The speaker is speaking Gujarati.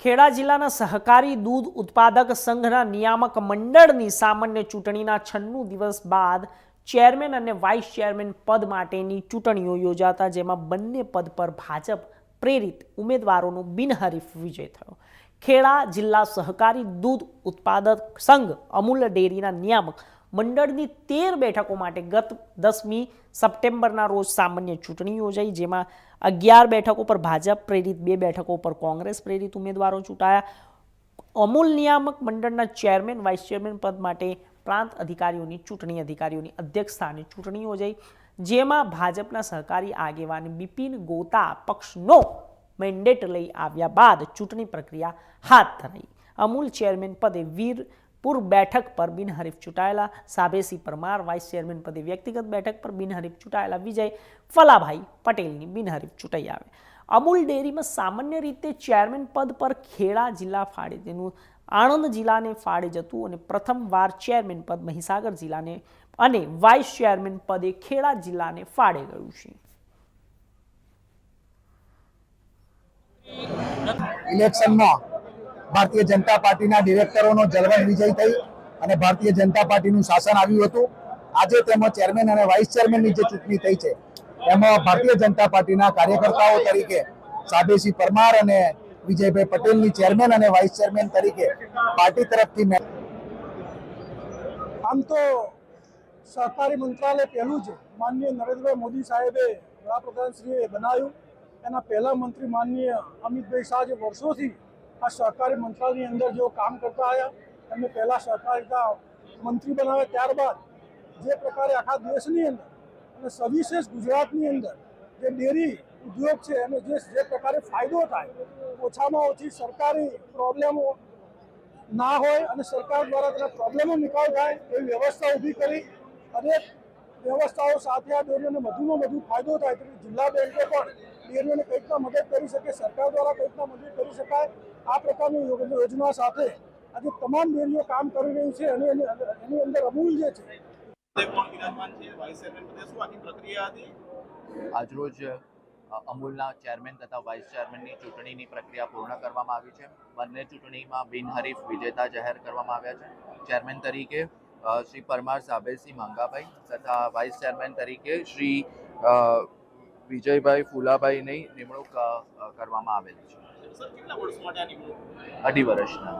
ખેડા જિલ્લાના સહકારી દૂધ ઉત્પાદક સંઘના નિયામક મંડળની સામાન્ય ચૂંટણીના 96 દિવસ બાદ ચેરમેન અને વાઇસ ચેરમેન પદ માટેની ચૂંટણીઓ યોજાતા, જેમાં બંને પદ પર ભાજપ પ્રેરિત ઉમેદવારોનો બિનહરીફ વિજય થયો. ખેડા જિલ્લા સહકારી દૂધ ઉત્પાદક સંઘ અમૂલ ડેરીના નિયામક મંડળની 13 બેઠકો માટે ગત 10મી સપ્ટેમ્બરના રોજ સામાન્ય ચૂંટણી યોજાઈ, જેમાં 11 બેઠકો પર ભાજપ પ્રેરિત, 2 બેઠકો પર કોંગ્રેસ પ્રેરિત ઉમેદવારો ચૂંટાયા. અમૂલ નિયામક મંડળના ચેરમેન, વાઇસ ચેરમેન પદ માટે પ્રાંત અધિકારીઓની ચૂંટણી અધિકારીઓની અધ્યક્ષસ્થાને ચૂંટણી યોજાઈ, જેમાં ભાજપના સહકારી આગેવાન બિપિન ગોતા પક્ષનો મેન્ડેટ લઈ આવ્યા બાદ ચૂંટણી પ્રક્રિયા હાથ ધરાઈ. અમૂલ ચેરમેન પદે વીરપુર બેઠક પર બિનહરીફ ચૂંટાયેલા સાબેસી પરમાર, વાઇસ ચેરમેન પદે વ્યક્તિગત બેઠક પર બિનહરીફ ચૂંટાયેલા વિજય ફલાભાઈ પટેલની બિનહરીફ ચૂંટાઈ આવે. અમૂલ ડેરીમાં સામાન્ય રીતે ચેરમેન પદ પર ખેડા જિલ્લા ફાળે તેનું આણંદ જિલ્લાને ફાળે જતું અને પ્રથમવાર ચેરમેન પદ મહીસાગર જિલ્લાને અને વાઇસ ચેરમેન પદે ખેડા જિલ્લાને ફાળે ગયું છે. ઇલેક્શનમાં ભારતીય જનતા પાર્ટીના ડિરેક્ટરોનો જળવણ વિજય થઈ અને ભારતીય જનતા પાર્ટીનું શાસન આવ્યું હતું. આજે તેમાં ચેરમેન અને વાઇસ ચેરમેનની જે ચૂંટણી થઈ છે એમાં ભારતીય જનતા પાર્ટીના કાર્યકર્તાઓ તરીકે સાબેસી પરમાર અને વિજયભાઈ પટેલની ચેરમેન અને વાઇસ ચેરમેન તરીકે પાર્ટી તરફથી આમ તો સહકારી મંત્રાલય પહેલું છે માનનીય નરેન્દ્રભાઈ મોદી સાહેબે વડાપ્રધાનશ્રીએ બનાવ્યું. એના પહેલા મંત્રી માનનીય અમિતભાઈ શાહ જે વર્ષોથી આ સહકારી મંત્રાલયની અંદર જેઓ કામ કરતા આવ્યા, એમને પહેલા સહકારિતા મંત્રી બનાવ્યા, ત્યારબાદ જે પ્રકારે આખા દેશની અંદર અને સવિશેષ ગુજરાતની અંદર જે ડેરી ઉદ્યોગ છે એને જે પ્રકારે ફાયદો થાય, ઓછામાં ઓછી સરકારી પ્રોબ્લેમો ના હોય અને સરકાર દ્વારા તેના પ્રોબ્લેમો નિકાલ થાય એવી વ્યવસ્થા ઊભી કરી. અનેક વ્યવસ્થાઓ સાથે આ ડેરીઓને વધુમાં વધુ ફાયદો થાય તેથી જિલ્લા બેંકો પણ ડેરીઓને કંઈક મદદ કરી શકે, સરકાર દ્વારા કંઈક મદદ કરી શકાય, આ પ્રકારની યોજના સાથે આજે તમામ ડેરીઓ કામ કરી રહી છે અને એની અંદર અમૂલ જે છે. આજરોજ અમૂલના ચેરમેન તથા વાઇસ ચેરમેનની ચૂંટણીની પ્રક્રિયા પૂર્ણ કરવામાં આવી છે. બંને ચૂંટણીમાં બિનહરીફ વિજેતા જાહેર કરવામાં આવ્યા છે. ચેરમેન તરીકે શ્રી પરમાર સાબેસી મંગાભાઈ તથા વાઇસ ચેરમેન તરીકે શ્રી વિજયભાઈ ફુલાભાઈની નિમણૂક કરવામાં આવેલી છે. 2.5 વર્ષના.